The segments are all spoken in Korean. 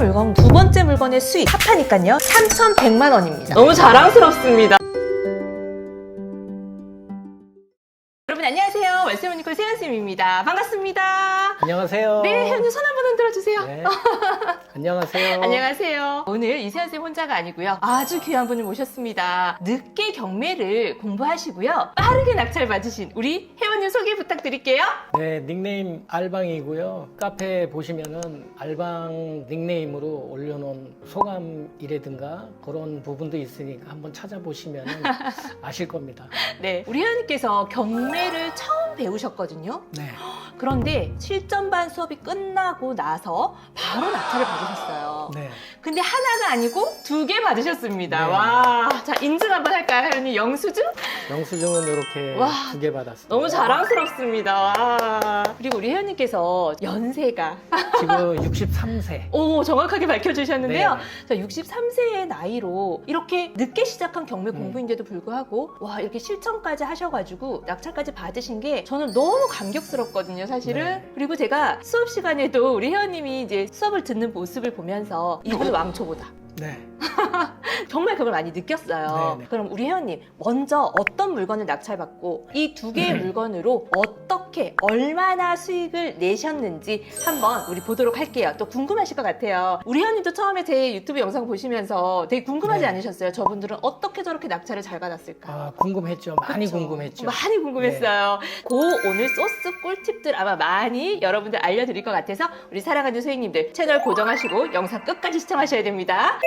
물건 두 번째 물건의 수익 합하니까요 3,100만 원입니다. 너무 자랑스럽습니다. 여러분 안녕하세요. 월세모니콜 세연쌤입니다. 반갑습니다. 안녕하세요. 네, 혜연님 손 한번 흔들어 주세요. 네. 안녕하세요. 안녕하세요. 오늘 이세연쌤 혼자가 아니고요. 아주 귀한 분을 모셨습니다. 늦게 경매를 공부하시고요. 빠르게 낙찰 받으신 우리 혜원님 소개 부탁드릴게요. 네, 닉네임 알방이고요. 카페 보시면은 알방 닉네임으로 올려놓은 소감이라든가 그런 부분도 있으니까 한번 찾아보시면은 아실 겁니다. 네, 우리 혜원님께서 경매를 처음 배우셨거든요. 네. 그런데 실전반 수업이 끝나고 나서 바로 낙찰을 받으셨어요. 네. 근데 하나가 아니고 2개 받으셨습니다. 네. 와, 자 인증 한번 할까요, 혜원님? 영수증? 영수증은 이렇게 와, 2개 받았습니다. 너무 자랑스럽습니다. 와. 그리고 우리 혜원님께서 연세가 지금 63세. 오, 정확하게 밝혀주셨는데요. 네. 자, 63세의 나이로 이렇게 늦게 시작한 경매 공부인데도 불구하고 와, 이렇게 실전까지 하셔가지고 낙찰까지 받으신 게 저는 너무 감격스럽거든요, 사실은. 네. 그리고 제가 수업 시간에도 우리 혜원님이 이제 수업을 듣는 모습을 보면서 이분 왕초보다. 네. 정말 그걸 많이 느꼈어요. 네네. 그럼 우리 혜원님 먼저 어떤 물건을 낙찰받고 이 2개의 물건으로 어떻게 얼마나 수익을 내셨는지 한번 우리 보도록 할게요. 또 궁금하실 것 같아요. 우리 혜원님도 처음에 제 유튜브 영상 보시면서 되게 궁금하지 네. 않으셨어요? 저분들은 어떻게 저렇게 낙찰을 잘 받았을까? 아, 궁금했죠. 많이 그쵸? 궁금했죠. 많이 궁금했어요. 그 오늘 소스 꿀팁들 아마 많이 여러분들 알려드릴 것 같아서 우리 사랑하는 소행님들 채널 고정하시고 영상 끝까지 시청하셔야 됩니다.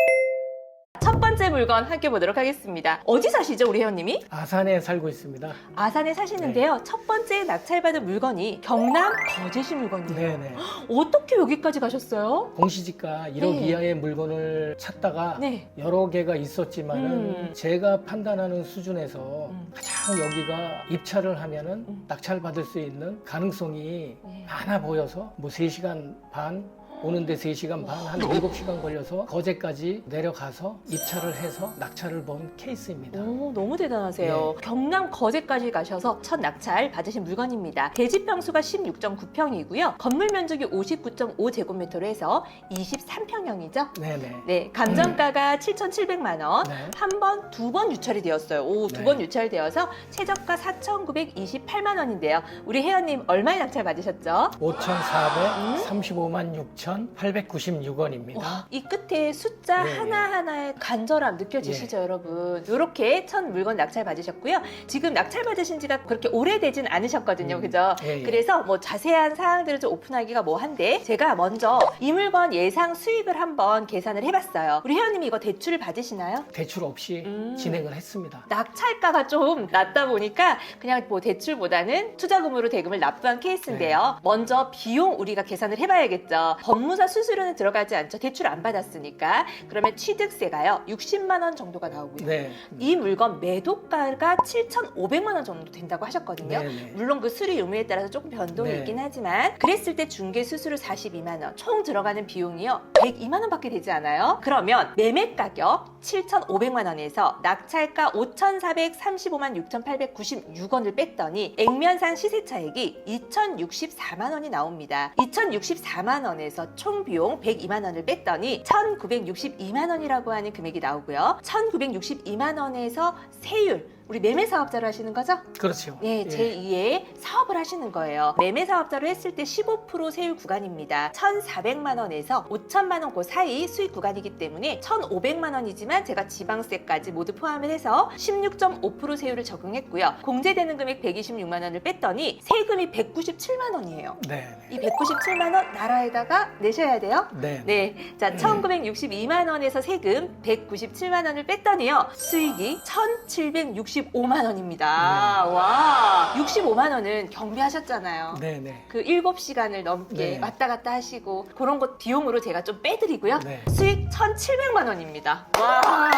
첫 번째 물건 함께 보도록 하겠습니다. 어디 사시죠, 우리 혜원님이? 아산에 살고 있습니다. 아산에 사시는데요. 첫 번째 낙찰받은 물건이 경남 거제시 물건이에요. 네네. 어떻게 여기까지 가셨어요? 공시지가 1억 네. 이하의 물건을 찾다가 네. 여러 개가 있었지만은 제가 판단하는 수준에서 음. 가장 여기가 입찰을 하면은 음. 낙찰 받을 수 있는 가능성이 네. 많아 보여서 뭐 3시간 반 오는데 3시간 반, 한 7시간 걸려서 거제까지 내려가서 입찰을 해서 낙찰을 본 케이스입니다. 오, 너무 대단하세요. 경남 거제까지 가셔서 첫 낙찰 받으신 물건입니다. 대지평수가 16.9평이고요. 건물 면적이 59.5제곱미터로 해서 23평형이죠. 네네. 네, 감정가가 7,700만 원. 네. 한 번, 2번 유찰이 되었어요. 오, 두 네. 번 유찰되어서 최저가 4,928만 원인데요. 우리 혜연님 얼마에 낙찰 받으셨죠? 5,435만 6,896원입니다. 와, 이 끝에 숫자 네. 하나하나의 간절함 느껴지시죠, 여러분? 이렇게 첫 물건 낙찰 받으셨고요. 지금 낙찰 받으신 지가 그렇게 오래되진 않으셨거든요, 그죠? 예, 예. 그래서 뭐 자세한 사항들을 좀 오픈하기가 뭐한데 제가 먼저 이 물건 예상 수익을 한번 계산을 해봤어요. 우리 혜연님이 이거 대출을 받으시나요? 대출 없이 진행을 했습니다. 낙찰가가 좀 낮다 보니까 그냥 뭐 대출보다는 투자금으로 대금을 납부한 케이스인데요. 먼저 비용 우리가 계산을 해봐야겠죠. 법무사 수수료는 들어가지 않죠. 대출 안 받았으니까. 그러면 취득세가요. 60만 원 정도가 나오고요. 네. 이 물건 매도가가 7,500만 원 정도 된다고 하셨거든요. 네네. 물론 그 수리 유무에 따라서 조금 변동이 네. 있긴 하지만 그랬을 때 중개 수수료 42만 원, 총 들어가는 비용이요 102만 원밖에 되지 않아요. 그러면 매매 가격 7,500만 원에서 낙찰가 5,435만 6,896원을 뺐더니 액면상 시세 차익이 2,064만 원이 나옵니다. 2,064만 원에서 총 비용 102만 원을 뺐더니 1,962만 원이라고 하는 금액이 나오고요. 1,962만 원에서 세율, 우리 매매 사업자로 하시는 거죠? 그렇죠. 네, 예. 제2의 사업을 하시는 거예요. 매매 사업자로 했을 때 15% 세율 구간입니다. 1,400만 원에서 5천만 원 그 사이 수익 구간이기 때문에 1,500만 원이지만 제가 지방세까지 모두 포함을 해서 16.5% 세율을 적용했고요. 공제되는 금액 126만 원을 뺐더니 세금이 197만 원이에요. 네. 이 197만 원 나라에다가 내셔야 돼요. 네. 네, 자 1,962만 원에서 세금 197만 원을 뺐더니요 수익이 1,765만 원입니다. 와, 65만 원은 경비하셨잖아요. 네네. 그 7시간을 넘게 네. 왔다 갔다 하시고 그런 것 비용으로 제가 좀 빼드리고요. 네. 수익 1,700만 원입니다. 와.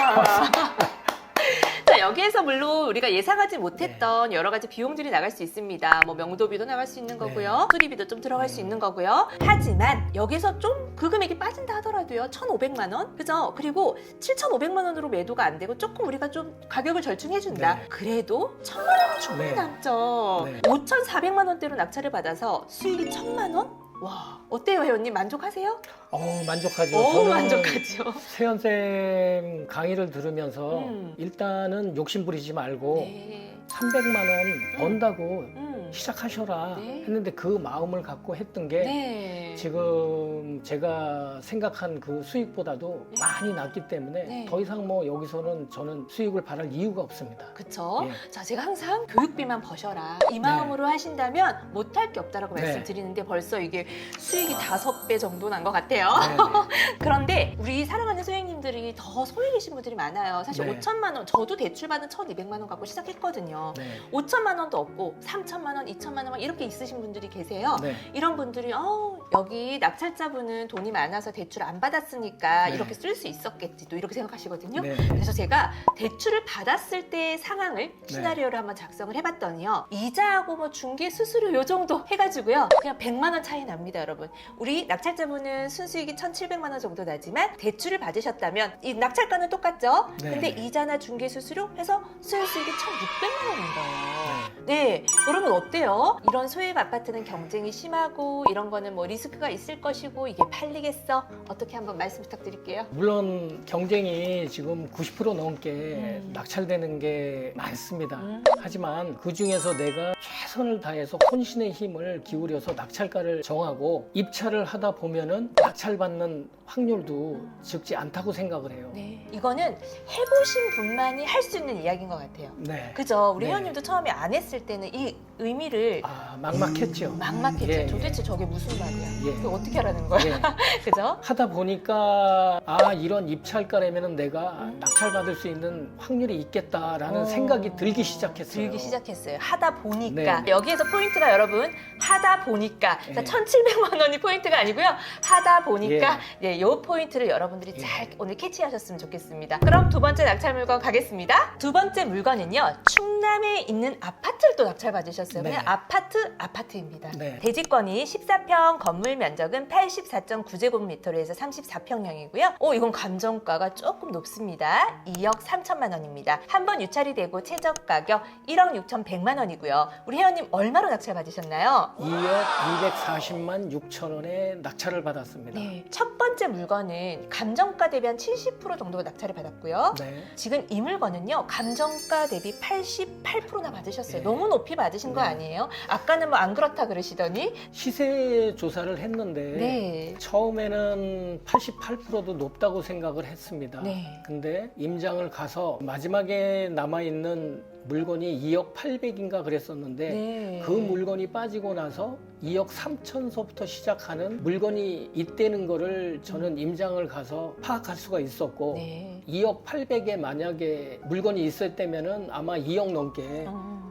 자, 여기에서 물론 우리가 예상하지 못했던 여러 가지 비용들이 나갈 수 있습니다. 뭐 명도비도 나갈 수 있는 거고요. 수리비도 좀 들어갈 수 있는 거고요. 하지만 여기서 좀 그 금액이 빠진다 하더라도요. 1,500만 원? 그죠? 그리고 7,500만 원으로 매도가 안 되고 조금 우리가 좀 가격을 절충해준다. 네. 그래도 1,000만 원은 충분히 네. 남죠. 네. 5,400만 원대로 낙찰을 받아서 수익이 1,000만 원? 와, 어때요, 회원님? 만족하세요? 만족하죠. 너무 저는 만족하죠. 세연쌤 강의를 들으면서 음. 일단은 욕심 부리지 말고 네. 300만 원 번다고 시작하셔라 네. 했는데 그 마음을 갖고 했던 게 네. 지금 제가 생각한 그 수익보다도 네. 많이 낮기 때문에 네. 더 이상 뭐 여기서는 저는 수익을 바랄 이유가 없습니다. 그쵸? 예. 자, 제가 항상 교육비만 버셔라. 이 마음으로 하신다면 못할 게 없다라고 네. 말씀드리는데 벌써 이게 수익이 5배 정도 난 것 같아요. 네, 네. 그런데 우리 사랑하는 소액님들이 더 소액이신 분들이 많아요. 사실 네. 5천만 원, 저도 대출받은 1,200만 원 갖고 시작했거든요. 네. 5천만 원도 없고 3천만 원, 2천만 원 이렇게 있으신 분들이 계세요. 네. 이런 분들이 여기 낙찰자분은 돈이 많아서 대출 안 받았으니까 네. 이렇게 쓸 수 있었겠지 또 이렇게 생각하시거든요. 네. 그래서 제가 대출을 받았을 때의 상황을 시나리오를 한번 작성을 해봤더니요. 이자하고 뭐 중개 수수료 요 정도 해가지고요. 그냥 100만 원 차이 납니다, 여러분. 우리 낙찰자분은 순수익이 1,700만 원 정도 나지만 대출을 받으셨다면 이 낙찰가는 똑같죠? 네. 근데 이자나 중개 수수료 해서 순수익이 1,600만 원인 거예요. 네, 여러분 어때요? 이런 소액 아파트는 경쟁이 심하고 이런 거는 뭐 리스크가 있을 것이고 이게 팔리겠어? 어떻게 한번 말씀 부탁드릴게요. 물론 경쟁이 지금 90% 넘게 낙찰되는 게 많습니다. 하지만 그 중에서 내가 최선을 다해서 혼신의 힘을 기울여서 낙찰가를 정하고 입찰을 하다 보면은 낙찰받는 확률도 적지 않다고 생각을 해요. 네, 이거는 해보신 분만이 할 수 있는 이야기인 것 같아요. 네. 그죠? 우리 네. 회원님도 처음에 안 했을 때는 이 의미를 막막했죠. 막막했죠. 예, 도대체 저게 무슨 말이야? 예. 그거 어떻게 하라는 거야? 예. 그죠? 하다 보니까 이런 입찰가라면 내가 낙찰받을 수 있는 확률이 있겠다라는 생각이 들기 시작했어요. 들기 시작했어요. 하다 보니까. 네. 여기에서 포인트가 여러분, 하다 보니까. 예. 자, 1,700만 원이 포인트가 아니고요. 하다 보니까. 네, 요 포인트를 여러분들이 예. 잘 오늘 캐치하셨으면 좋겠습니다. 그럼 두 번째 낙찰 물건 가겠습니다. 두 번째 물건은요. 충남에 있는 아파트를 또 낙찰 받으셨어요. 네. 그냥 아파트입니다. 네. 대지권이 14평, 건물 면적은 84.9제곱미터로 해서 34평형이고요. 이건 감정가가 조금 높습니다. 2억 3천만 원입니다. 한 번 유찰이 되고 최저 가격 1억 6,100만 원이고요. 우리 회원님 얼마로 낙찰 받으셨나요? 2억 240만 6천 원에 낙찰을 받았습니다. 네, 첫 번째 물건은 감정가 대비 한 70% 정도 낙찰을 받았고요. 네. 지금 이 물건은요, 감정가 대비 88%나 받으셨어요. 네. 너무 높이 받으신 거 네. 아니에요? 아까는 뭐 안 그렇다 그러시더니. 시세 조사를 했는데 네. 처음에는 88%도 높다고 생각을 했습니다. 네. 근데 임장을 가서 마지막에 남아있는 물건이 2억 800인가 그랬었는데 네. 그 물건이 빠지고 나서 2억 3천서부터 시작하는 물건이 있다는 거를 저는 임장을 가서 파악할 수가 있었고 네. 2억 800에 만약에 물건이 있었다면은 아마 2억 넘게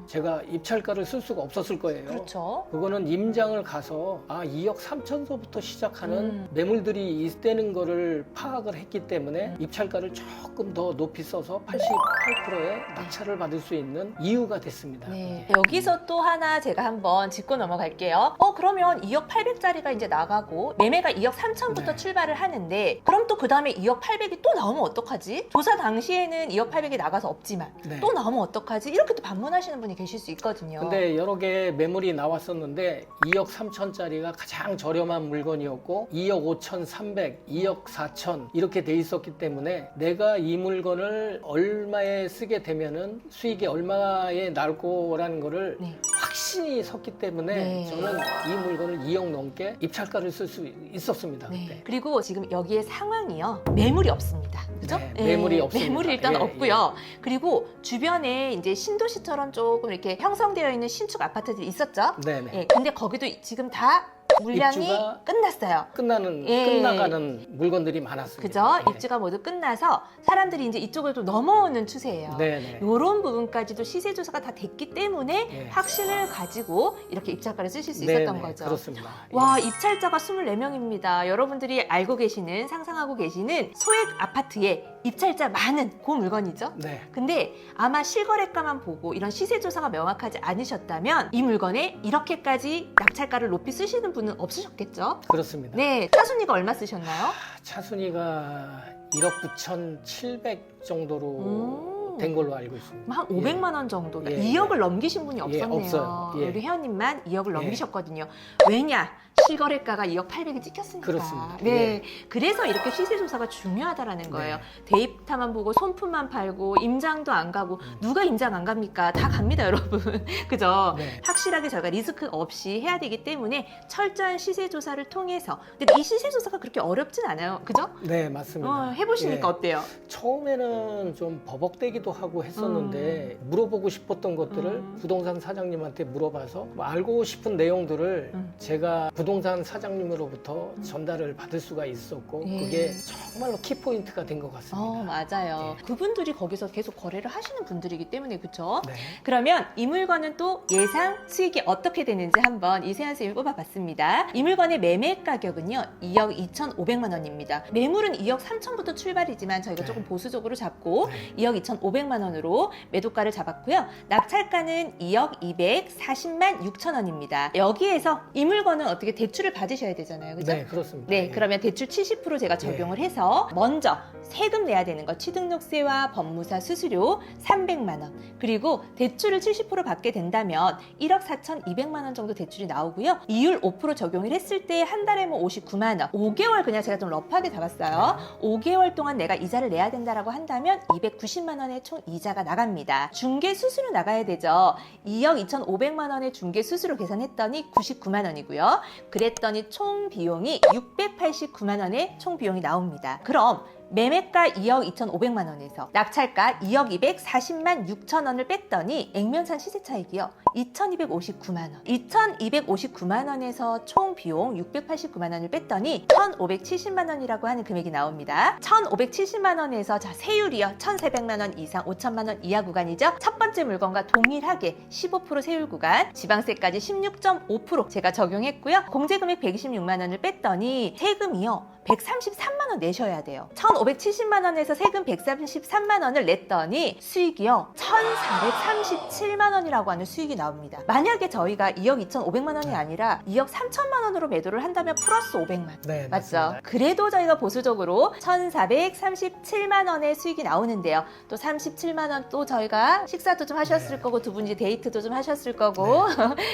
제가 입찰가를 쓸 수가 없었을 거예요. 그렇죠. 그거는 임장을 가서 2억 3천서부터 시작하는 매물들이 있다는 거를 파악을 했기 때문에 입찰가를 조금 더 높이 써서 88%의 낙찰을 받을 수 있는 이유가 됐습니다. 네. 여기서 또 하나 제가 한번 짚고 넘어갈게요. 그러면 2억 800짜리가 이제 나가고 매매가 2억 3천부터 네. 출발을 하는데 그럼 또 그 다음에 2억 800이 또 나오면 어떡하지? 조사 당시에는 2억 800이 나가서 없지만 네. 또 나오면 어떡하지? 이렇게 또 반문하시는 분이 계실 수 있거든요. 근데 여러 개의 매물이 나왔었는데 2억 3천짜리가 가장 저렴한 물건이었고 2억 5천 3백, 2억 4천 이렇게 돼 있었기 때문에 내가 이 물건을 얼마에 쓰게 되면은 수익이 얼마에 날 거라는 거를 네. 확신이 섰기 때문에 네. 저는 이 물건을 2억 넘게 입찰가를 쓸 수 있었습니다. 네. 그때. 그리고 지금 여기에 상황이요. 매물이 없습니다. 그죠? 네, 매물이 없습니다. 매물이 일단 예, 없고요. 그리고 주변에 이제 신도시처럼 조금 이렇게 형성되어 있는 신축 아파트들이 있었죠? 네네. 예, 근데 거기도 지금 다 물량이 입주가 끝났어요. 끝나가는 물건들이 많았습니다. 그죠? 네. 입주가 모두 끝나서 사람들이 이제 이쪽으로 넘어오는 추세예요. 네네. 이런 부분까지도 시세 조사가 다 됐기 때문에 예. 확신을 가지고 이렇게 입찰가를 쓰실 수 네네, 있었던 거죠. 그렇습니다. 와, 입찰자가 24명입니다. 여러분들이 알고 계시는, 상상하고 계시는 소액 아파트에 입찰자 많은 그 물건이죠. 네. 근데 아마 실거래가만 보고 이런 시세 조사가 명확하지 않으셨다면 이 물건에 이렇게까지 낙찰가를 높이 쓰시는 분은 없으셨겠죠? 그렇습니다. 네, 차순위가 얼마 쓰셨나요? 차순위가 1억 9,700 정도로 된 걸로 알고 있습니다. 한 500만 원 정도, 예. 2억을 넘기신 분이 없었네요. 없어요. 예. 우리 회원님만 2억을 넘기셨거든요. 왜냐? 시거래가가 2억 800이 찍혔으니까. 그렇습니다. 네. 예. 그래서 이렇게 시세 조사가 중요하다라는 거예요. 데이터만 보고 손품만 팔고 임장도 안 가고 누가 임장 안 갑니까? 다 갑니다, 여러분. 그죠? 네. 확실하게 저희가 리스크 없이 해야 되기 때문에 철저한 시세 조사를 통해서. 근데 이 시세 조사가 그렇게 어렵진 않아요. 그죠? 네, 맞습니다. 해보시니까 예. 어때요? 처음에는 좀 버벅대기도 하고 했었는데 물어보고 싶었던 것들을 부동산 사장님한테 물어봐서 뭐 알고 싶은 내용들을 제가 부동산 sa장님으로부터 전달을 받을 수가 있었고 예. 그게 정말로 키포인트가 된 것 같습니다. 맞아요. 예. 그분들이 거기서 계속 거래를 하시는 분들이기 때문에 그렇죠? 네. 그러면 이 물건은 또 예상 수익이 어떻게 되는지 한번 이세연 쌤이 뽑아봤습니다. 이 물건의 매매 가격은요 2억 2,500만 원입니다. 매물은 2억 3천부터 출발이지만 저희가 네. 조금 보수적으로 잡고 네. 2억 2,500만 원으로 매도가를 잡았고요. 낙찰가는 2억 240만 6천 원입니다. 여기에서 이 물건은 어떻게 대출을 받으셔야 되잖아요. 그죠? 네, 그렇습니다. 네, 예. 그러면 대출 70% 제가 적용을 해서 먼저 세금 내야 되는 거 취등록세와 법무사 수수료 300만 원 그리고 대출을 70% 받게 된다면 1억 4,200만 원 정도 대출이 나오고요. 이율 5% 적용을 했을 때 한 달에 뭐 59만 원 5개월 그냥 제가 좀 러프하게 잡았어요. 5개월 동안 내가 이자를 내야 된다라고 한다면 290만 원의 총 이자가 나갑니다. 중개 수수료 나가야 되죠. 2억 2,500만 원의 중개 수수료 계산했더니 99만 원이고요. 그랬더니 총 비용이 689만 원의 총 비용이 나옵니다. 그럼 매매가 2억 2,500만 원에서 낙찰가 2억 240만 6천 원을 뺐더니 액면상 시세 차익이요 2,259만 원 2,259만 원에서 총 비용 689만 원을 뺐더니 1,570만 원이라고 하는 금액이 나옵니다. 1,570만 원에서 자 세율이요 1,400만 원 이상 5천만 원 이하 구간이죠. 첫 번째 물건과 동일하게 15% 세율 구간 지방세까지 16.5% 제가 적용했고요. 공제금액 126만 원을 뺐더니 세금이요 133만 원 내셔야 돼요. 1,570만 원에서 세금 133만 원을 냈더니 수익이요 1,437만 원이라고 하는 수익이 나옵니다. 만약에 저희가 2억 2,500만 원이 아니라 2억 3천만 원으로 매도를 한다면 플러스 500만 원. 네, 맞죠? 맞습니다. 그래도 저희가 보수적으로 1,437만 원의 수익이 나오는데요. 또 37만 원 또 저희가 식사도 좀 하셨을 네. 거고 두 분이 데이트도 좀 하셨을 거고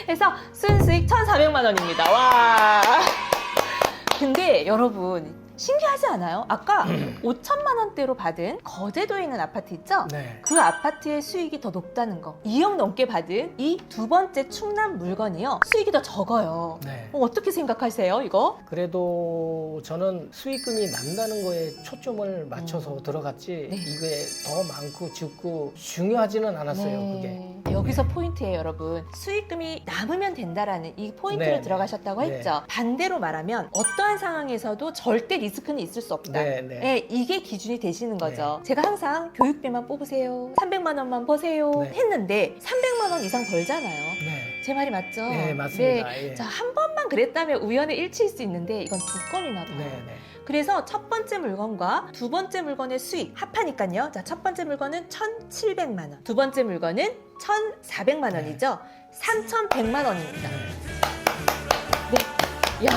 해서 순수익 1,400만 원입니다. 와. 근데 여러분 신기하지 않아요? 아까 5천만 원대로 받은 거제도에 있는 아파트 있죠? 네. 그 아파트의 수익이 더 높다는 거. 2억 넘게 받은 이 두 번째 충남 물건이요. 수익이 더 적어요. 네. 어떻게 생각하세요, 이거? 그래도 저는 수익금이 난다는 거에 초점을 맞춰서 들어갔지 네. 이게 더 많고 적고 중요하지는 않았어요. 그게. 여기서 포인트예요, 여러분. 수익금이 남으면 된다라는 이 포인트를 네. 들어가셨다고 네. 했죠. 반대로 말하면 어떠한 상황에서도 절대 리스크는 있을 수 없다. 네, 네. 이게 기준이 되시는 거죠. 제가 항상 교육비만 뽑으세요. 300만 원만 버세요. 네. 했는데 300만 원 이상 벌잖아요. 네. 제 말이 맞죠? 네, 맞습니다. 네. 예. 자, 한 번만 그랬다면 우연의 일치일 수 있는데 이건 두 건이나 더. 네, 네. 그래서 첫 번째 물건과 두 번째 물건의 수익 합하니까요. 자, 첫 번째 물건은 1,700만 원, 두 번째 물건은 1,400만 원이죠. 3,100만 원입니다. 네. 야,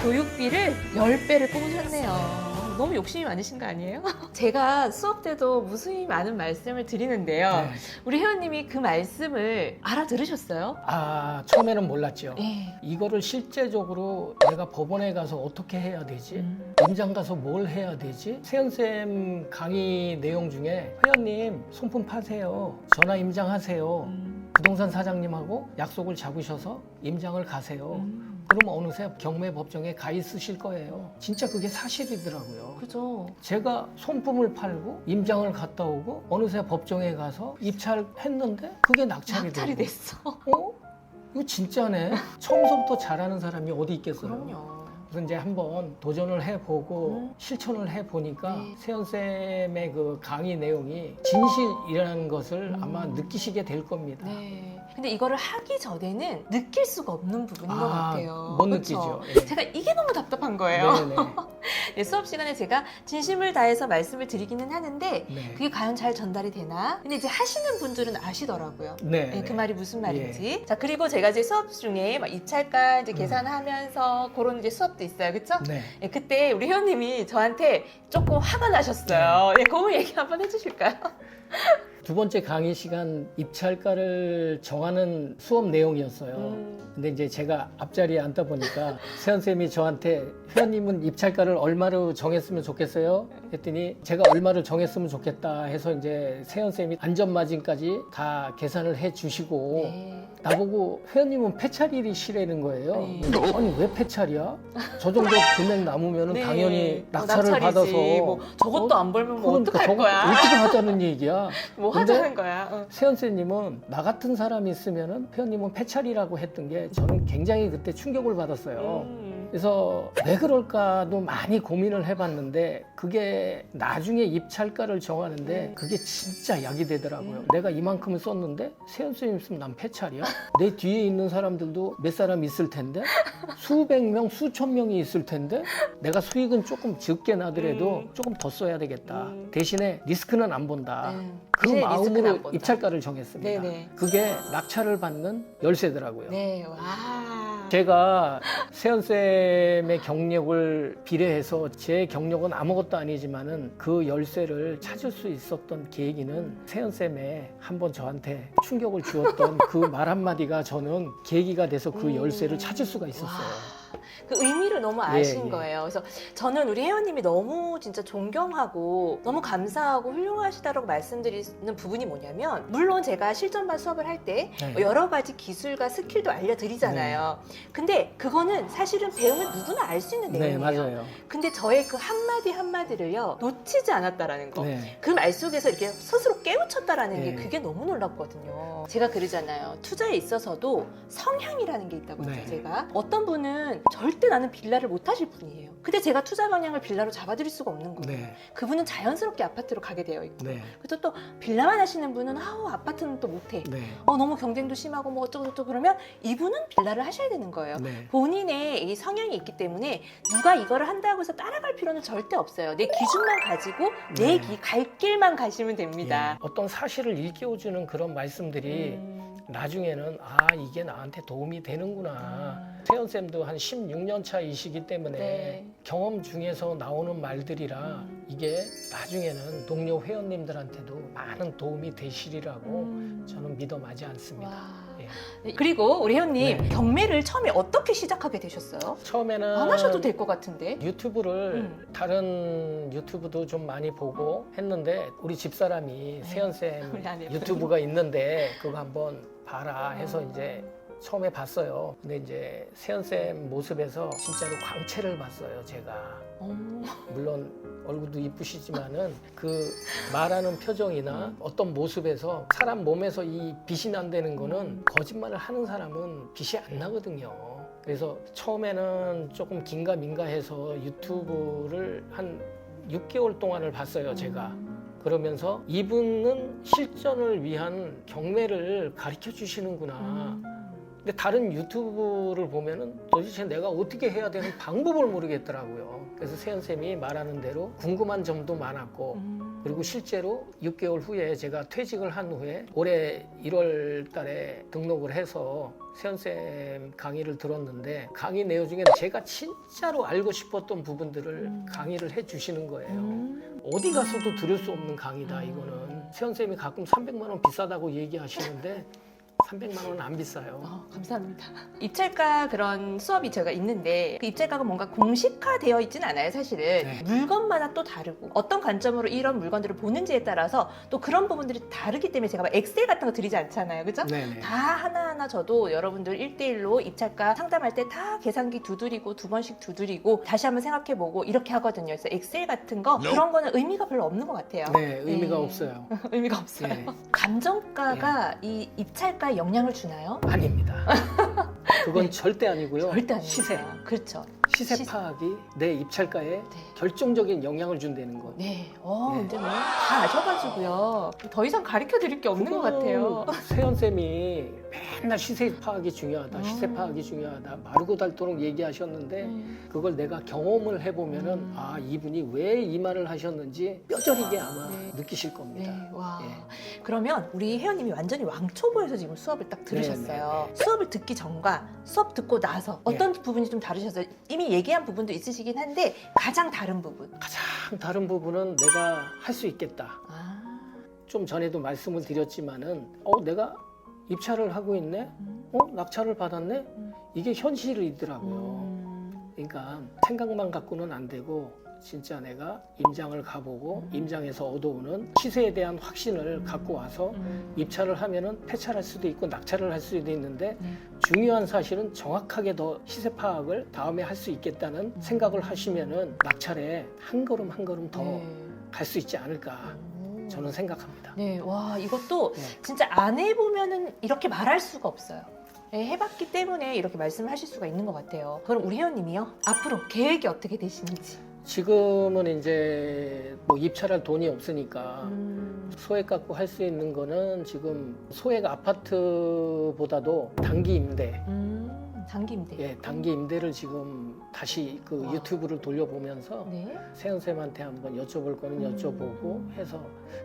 교육비를 10배를 뽑으셨네요. 너무 욕심이 많으신 거 아니에요? 제가 수업 때도 무수히 많은 말씀을 드리는데요. 네. 우리 회원님이 그 말씀을 알아들으셨어요? 아, 처음에는 몰랐죠. 네. 이거를 실제적으로 내가 법원에 가서 어떻게 해야 되지? 임장 가서 뭘 해야 되지? 세연쌤 강의 내용 중에 회원님 손품 파세요. 전화 임장하세요. 부동산 사장님하고 약속을 잡으셔서 임장을 가세요. 그럼 어느새 경매법정에 가 있으실 거예요. 진짜 그게 사실이더라고요. 그죠. 제가 손품을 팔고 임장을 갔다 오고 어느새 법정에 가서 입찰했는데 그게 낙찰이 낙찰이 되고. 됐어. 어? 이거 진짜네. 처음부터 잘하는 사람이 어디 있겠어요. 그럼요. 그래서 이제 한번 도전을 해보고 실천을 해보니까 네. 세연쌤의 그 강의 내용이 진실이라는 것을 아마 느끼시게 될 겁니다. 네. 근데 이거를 하기 전에는 느낄 수가 없는 부분인 것 같아요. 못 그쵸? 느끼죠. 예. 제가 이게 너무 답답한 거예요. 네네. 네, 수업 시간에 제가 진심을 다해서 말씀을 드리기는 하는데 네. 그게 과연 잘 전달이 되나? 근데 이제 하시는 분들은 아시더라고요. 네. 네, 그 말이 무슨 말인지. 자, 그리고 제가 이제 수업 중에 막 입찰가 이제 계산하면서 그런 이제 수업도 있어요. 그쵸? 네. 네, 그때 우리 회원님이 저한테 조금 화가 나셨어요. 네, 그 얘기 한번 해주실까요? 두 번째 강의 시간 입찰가를 정하는 수업 내용이었어요. 근데 이제 제가 앞자리에 앉다 보니까 세연쌤이 저한테 회원님은 입찰가를 얼마로 정했으면 좋겠어요? 했더니 제가 얼마를 정했으면 좋겠다 해서 이제 세연쌤이 안전마진까지 다 계산을 해 주시고 네. 나보고 회원님은 폐차리시라는 거예요. 네. 아니 왜 폐차리야? 저 정도 금액 남으면 네. 당연히 낙찰을 낙찰이지. 받아서 뭐 저것도 안 벌면 뭐 그러니까 어떡할 저거 거야? 어떻게 하자는 얘기야. 뭐 근데 하자는 거야? 세연쌤님은 나 같은 사람이 있으면은 회원님은 폐차리라고 했던 게 저는 굉장히 그때 충격을 받았어요. 그래서 왜 그럴까도 많이 고민을 해봤는데 그게 나중에 입찰가를 정하는데 그게 진짜 약이 되더라고요. 내가 이만큼을 썼는데 세연쌤 있으면 난 폐차리야? 내 뒤에 있는 사람들도 몇 사람 있을 텐데 수백 명, 수천 명이 있을 텐데 내가 수익은 조금 적게 나더라도 조금 더 써야 되겠다. 대신에 리스크는 안 본다. 그 대신에 리스크는 안 마음으로 본다. 입찰가를 정했습니다. 네네. 그게 낙찰을 받는 열쇠더라고요. 네, 와. 제가 세연쌤의 경력을 비례해서 제 경력은 아무것도 아니지만은 그 열쇠를 찾을 수 있었던 계기는 세연쌤의 한번 저한테 충격을 주었던 그 말 한마디가 저는 계기가 돼서 그 열쇠를 찾을 수가 있었어요. 그 의미를 너무 아신 예. 거예요. 그래서 저는 우리 회원님이 너무 진짜 존경하고 너무 감사하고 훌륭하시다라고 말씀드리는 부분이 뭐냐면 물론 제가 실전반 수업을 할 때 네. 여러 가지 기술과 스킬도 알려드리잖아요. 근데 그거는 사실은 배우면 누구나 알 수 있는 네, 내용이에요. 맞아요. 근데 저의 그 한마디 한마디를요 놓치지 않았다라는 거. 네. 그 말 속에서 이렇게 스스로 깨우쳤다라는 게 네. 그게 너무 놀랍거든요. 제가 그러잖아요. 투자에 있어서도 성향이라는 게 있다고 하죠. 네. 제가 어떤 분은 절대 나는 빌라를 못 하실 분이에요. 근데 제가 투자 방향을 빌라로 잡아드릴 수가 없는 거예요. 네. 그분은 자연스럽게 아파트로 가게 되어 있고 네. 그래서 또 빌라만 하시는 분은 아파트는 또 못해. 네. 너무 경쟁도 심하고 뭐 어쩌고저쩌고 그러면 이분은 빌라를 하셔야 되는 거예요. 네. 본인의 이 성향이 있기 때문에 누가 이거를 한다고 해서 따라갈 필요는 절대 없어요. 내 기준만 가지고 내 네. 갈 길만 가시면 됩니다. 예. 어떤 사실을 일깨워주는 그런 말씀들이 나중에는 이게 나한테 도움이 되는구나. 세연쌤도 한 16년 차이시기 때문에 네. 경험 중에서 나오는 말들이라 이게 나중에는 동료 회원님들한테도 많은 도움이 되시리라고 저는 믿어 마지 않습니다. 와. 예. 네, 그리고 우리 회원님 네. 경매를 처음에 어떻게 시작하게 되셨어요? 처음에는 안 하셔도 될 것 같은데. 유튜브를 다른 유튜브도 좀 많이 보고 했는데 우리 집사람이 세연쌤 우리 아내분. 유튜브가 있는데 그거 한번 봐라 해서 이제 처음에 봤어요. 근데 이제 세연쌤 모습에서 진짜로 광채를 봤어요, 제가. 물론 얼굴도 이쁘시지만은 그 말하는 표정이나 어떤 모습에서 사람 몸에서 이 빛이 난다는 거는 거짓말을 하는 사람은 빛이 안 나거든요. 그래서 처음에는 조금 긴가민가해서 유튜브를 한 6개월 동안을 봤어요, 제가. 그러면서 이분은 실전을 위한 경매를 가르쳐 주시는구나. 근데 다른 유튜브를 보면은 도대체 내가 어떻게 해야 되는 방법을 모르겠더라고요. 그래서 세연쌤이 말하는 대로 궁금한 점도 많았고 그리고 실제로 6개월 후에 제가 퇴직을 한 후에 올해 1월 달에 등록을 해서 세연쌤 강의를 들었는데 강의 내용 중에 제가 진짜로 알고 싶었던 부분들을 강의를 해 주시는 거예요. 어디 가서도 들을 수 없는 강의다 이거는. 세연쌤이 가끔 300만 원 비싸다고 얘기하시는데 300만 원은 안 비싸요. 감사합니다. 입찰가 그런 수업이 제가 있는데 그 입찰가가 뭔가 공식화되어 있진 않아요, 사실은. 네. 물건마다 또 다르고 어떤 관점으로 이런 물건들을 보는지에 따라서 또 그런 부분들이 다르기 때문에 제가 막 엑셀 같은 거 드리지 않잖아요, 그죠? 네네. 다 하나하나 저도 여러분들 1대1로 입찰가 상담할 때 다 계산기 두드리고 2번씩 두드리고 다시 한번 생각해보고 이렇게 하거든요. 그래서 엑셀 같은 거 그런 거는 의미가 별로 없는 것 같아요. 네, 의미가 네. 없어요. 의미가 없어요. 네. 감정가가 이 입찰가에 영향을 주나요? 아닙니다. 그건 네. 절대 아니고요. 절대 아닙니다. 시세. 그렇죠. 시세 시세. 파악이 내 입찰가에 네. 결정적인 영향을 준다는 거. 네. 네. 이제 뭐 다 아셔가지고요. 더 이상 가르쳐 드릴 게 없는 것 같아요. 세연쌤이 맨날 시세 파악이 중요하다, 시세 파악이 중요하다, 마르고 닳도록 얘기하셨는데 그걸 내가 경험을 해보면은 이분이 왜 이 말을 하셨는지 뼈저리게 아마 네. 느끼실 겁니다. 네, 와. 예. 그러면 우리 회원님이 완전히 왕초보에서 지금 수업을 딱 들으셨어요. 수업을 듣기 전과 수업 듣고 나서 어떤 부분이 좀 다르셨어요? 이미 얘기한 부분도 있으시긴 한데 가장 다른 부분. 가장 다른 부분은 내가 할 수 있겠다. 좀 전에도 말씀을 드렸지만은 내가 입찰을 하고 있네? 낙찰을 받았네? 이게 현실이더라고요. 그러니까 생각만 갖고는 안 되고 진짜 내가 임장을 가보고 임장에서 얻어오는 시세에 대한 확신을 갖고 와서 입찰을 하면은 폐찰할 수도 있고 낙찰을 할 수도 있는데 중요한 사실은 정확하게 더 시세 파악을 다음에 할 수 있겠다는 생각을 하시면은 낙찰에 한 걸음 한 걸음 더 갈 수 있지 않을까 저는 생각합니다. 네, 와 이것도 네. 진짜 안 해보면은 이렇게 말할 수가 없어요. 네, 해봤기 때문에 이렇게 말씀을 하실 수가 있는 것 같아요. 그럼 우리 회원님이요, 앞으로 계획이 어떻게 되시는지? 지금은 이제 뭐 입찰할 돈이 없으니까 소액 갖고 할 수 있는 거는 지금 소액 아파트보다도 단기 임대. 단기 임대. 예, 단기 임대를 지금 다시 그 와. 유튜브를 돌려보면서 네. 세연쌤한테 한번 여쭤볼 거는 여쭤보고 해서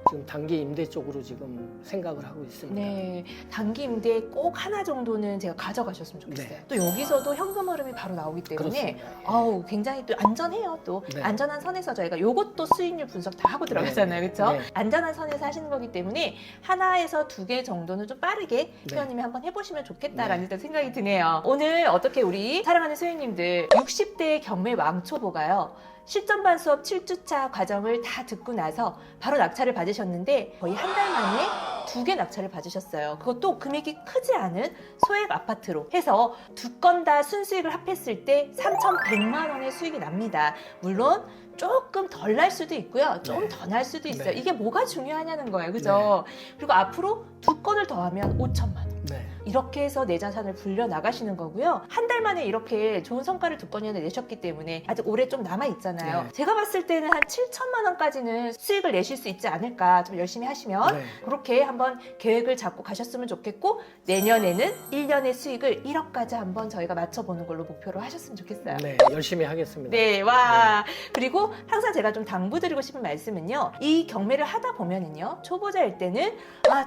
지금 단기 임대 쪽으로 지금 생각을 하고 있습니다. 네, 단기 임대 꼭 하나 정도는 제가 가져가셨으면 좋겠어요. 네. 또 여기서도 현금 흐름이 바로 나오기 때문에 그렇습니다. 예. 아우 굉장히 또 안전해요. 또 네. 안전한 선에서 저희가 요것도 수익률 분석 다 하고 들어가잖아요, 네. 그렇죠? 네. 안전한 선에서 하시는 거기 때문에 하나에서 두 개 정도는 좀 빠르게 네. 회원님이 한번 해보시면 좋겠다라는 일단 생각이 드네요. 오늘 어떻게 우리 사랑하는 소유님들 60대의 경매 왕초보가요. 실전반 수업 7주차 과정을 다 듣고 나서 바로 낙찰을 받으셨는데 거의 한 달 만에 2개 낙찰을 받으셨어요. 그것도 금액이 크지 않은 소액 아파트로 해서 두 건 다 순수익을 합했을 때 3,100만 원의 수익이 납니다. 물론 조금 덜 날 수도 있고요. 좀 네. 더 날 수도 있어요. 네. 이게 뭐가 중요하냐는 거예요. 그죠? 그리고 앞으로 두 건을 더하면 5천만 원. 네. 이렇게 해서 내 자산을 불려 나가시는 거고요. 한 달 만에 이렇게 좋은 성과를 두 건이나 내셨기 때문에 아직 올해 좀 남아 있잖아요. 네. 제가 봤을 때는 한 7천만 원까지는 수익을 내실 수 있지 않을까. 좀 열심히 하시면 네. 그렇게 한번 계획을 잡고 가셨으면 좋겠고 내년에는 1년의 수익을 1억까지 한번 저희가 맞춰보는 걸로 목표로 하셨으면 좋겠어요. 네, 열심히 하겠습니다. 네, 와. 그리고 항상 제가 좀 당부드리고 싶은 말씀은요. 이 경매를 하다 보면은요. 초보자일 때는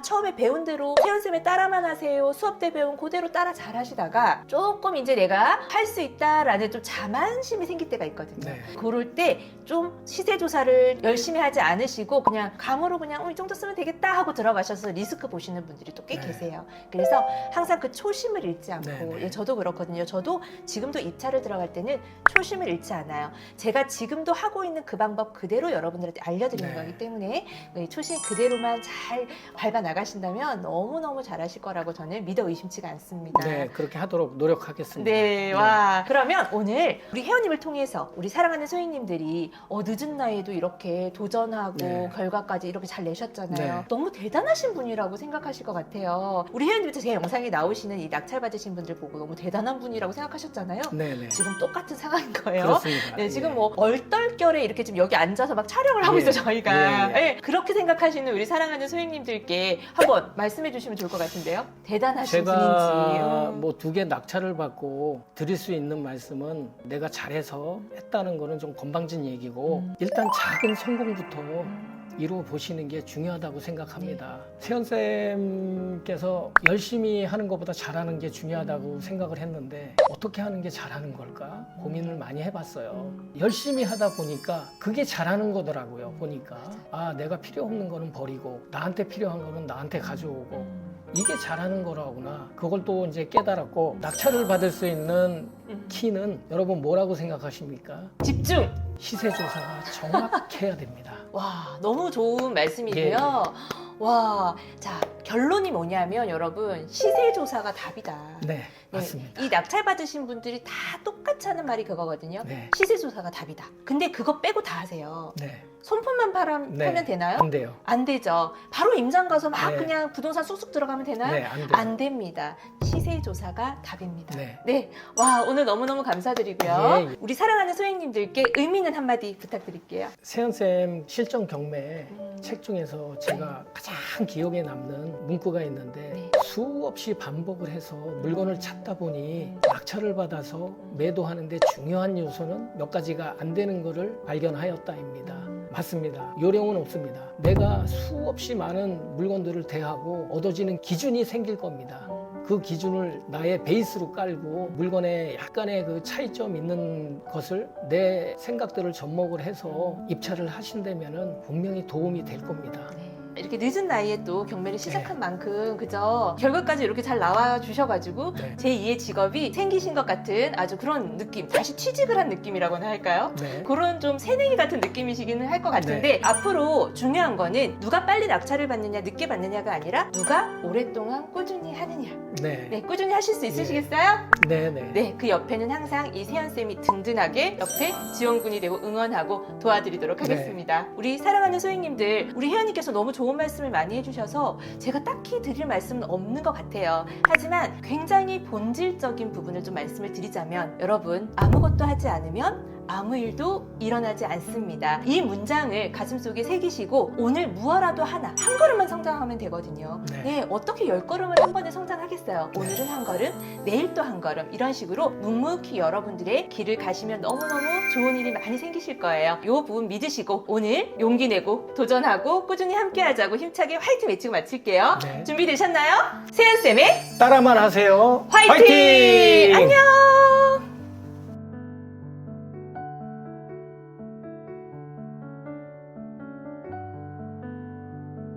처음에 배운 대로 세연쌤에 따라만 하세요. 수업 때 배운 그대로 따라 잘 하시다가 조금 이제 내가 할 수 있다라는 좀 자만심이 생길 때가 있거든요. 네. 그럴 때 좀 시세 조사를 열심히 하지 않으시고 그냥 감으로 그냥 이 정도 쓰면 되겠다 하고 들어가셔서 리스크 보시는 분들이 또 꽤 네. 계세요. 그래서 항상 그 초심을 잃지 않고 네, 네. 예, 저도 그렇거든요. 저도 지금도 입찰을 들어갈 때는 초심을 잃지 않아요. 제가 지금도 하고 있는 그 방법 그대로 여러분들한테 알려드리는 네. 거기 때문에 이 초심 그대로만 잘 밟아 나가신다면 너무너무 잘하실 거라고 저는 믿어 의심치가 않습니다. 네, 그렇게 하도록 노력하겠습니다. 네, 와. 그러면 오늘 우리 회원님을 통해서 우리 사랑하는 소유님들이 늦은 나이에도 이렇게 도전하고 네. 결과까지 이렇게 잘 내셨잖아요. 네. 너무 대단하신 분이라고 생각하실 것 같아요. 우리 회원님들 제 영상에 나오시는 이 낙찰 받으신 분들 보고 너무 대단한 분이라고 생각하셨잖아요. 네, 네. 지금 똑같은 상황인 거예요. 그렇습니다. 네, 지금 예. 뭐 얼떨결에 이렇게 지금 여기 앉아서 막 촬영을 하고 예. 있어요, 저희가. 예, 예. 네, 그렇게 생각하시는 우리 사랑하는 소유님들께 한번 말씀해 주시면 좋을 것 같은데요. 대단하신 제가 분인지. 뭐 2개 낙찰을 받고 드릴 수 있는 말씀은 내가 잘해서 했다는 거는 좀 건방진 얘기고 일단 작은 성공부터 이루어 보시는 게 중요하다고 생각합니다. 세연쌤께서 열심히 하는 것보다 잘하는 게 중요하다고 생각을 했는데 어떻게 하는 게 잘하는 걸까 고민을 많이 해봤어요. 열심히 하다 보니까 그게 잘하는 거더라고요. 보니까 내가 필요 없는 거는 버리고 나한테 필요한 거는 나한테 가져오고 이게 잘하는 거라구나. 그걸 또 이제 깨달았고 낙찰을 받을 수 있는 키는 여러분 뭐라고 생각하십니까? 집중! 시세 조사가 정확해야 됩니다. 와, 너무 좋은 말씀이고요. 와, 자, 결론이 뭐냐면 여러분, 시세 조사가 답이다. 네, 네, 맞습니다. 이 낙찰 받으신 분들이 다 똑같이 하는 말이 그거거든요. 네. 시세 조사가 답이다. 근데 그거 빼고 다 하세요. 네. 손품만 팔면 되나요? 안 돼요. 안 되죠. 바로 임장 가서 막 네. 그냥 부동산 쑥쑥 들어가면 되나요? 네, 안 돼요. 안 됩니다. 시세 조사가 답입니다. 네. 네. 와, 오늘 너무너무 감사드리고요. 예, 예. 우리 사랑하는 소행님들께 의미 있는 한마디 부탁드릴게요. 세연쌤 실전 경매 책 중에서 제가 가장 기억에 남는 문구가 있는데 네. 수없이 반복을 해서 물건을 찾다 보니 낙찰을 받아서 매도하는데 중요한 요소는 몇 가지가 안 되는 것을 발견하였다입니다. 맞습니다. 요령은 없습니다. 내가 수없이 많은 물건들을 대하고 얻어지는 기준이 생길 겁니다. 그 기준을 나의 베이스로 깔고 물건에 약간의 그 차이점 있는 것을 내 생각들을 접목을 해서 입찰을 하신다면은 분명히 도움이 될 겁니다. 이렇게 늦은 나이에 또 경매를 시작한 만큼 그죠? 결과까지 이렇게 잘 나와 주셔가지고 네. 제2의 직업이 생기신 것 같은 아주 그런 느낌, 다시 취직을 한 느낌이라고나 할까요? 네. 그런 좀 새내기 같은 느낌이시기는 할 것 같은데 앞으로 중요한 거는 누가 빨리 낙찰을 받느냐 늦게 받느냐가 아니라 누가 오랫동안 꾸준히 하느냐. 네. 네, 꾸준히 하실 수 있으시겠어요? 네. 네. 네, 그 옆에는 항상 이 세연쌤이 든든하게 옆에 지원군이 되고 응원하고 도와드리도록 하겠습니다. 우리 사랑하는 소행님들, 우리 혜연님께서 너무 좋은 말씀을 많이 해주셔서 제가 딱히 드릴 말씀은 없는 것 같아요. 하지만 굉장히 본질적인 부분을 좀 말씀을 드리자면 여러분, 아무것도 하지 않으면 아무 일도 일어나지 않습니다. 이 문장을 가슴속에 새기시고 오늘 무엇라도 하나 한 걸음만 성장하면 되거든요. 네. 네, 어떻게 10걸음을 한 번에 성장하겠어요? 오늘은 한 걸음, 내일 또 한 걸음 이런 식으로 묵묵히 여러분들의 길을 가시면 너무너무 좋은 일이 많이 생기실 거예요. 이 부분 믿으시고 오늘 용기 내고 도전하고 꾸준히 함께 하자고 힘차게 화이팅 외치고 마칠게요. 네. 준비되셨나요? 세연쌤의 따라만 하세요. 화이팅! 안녕!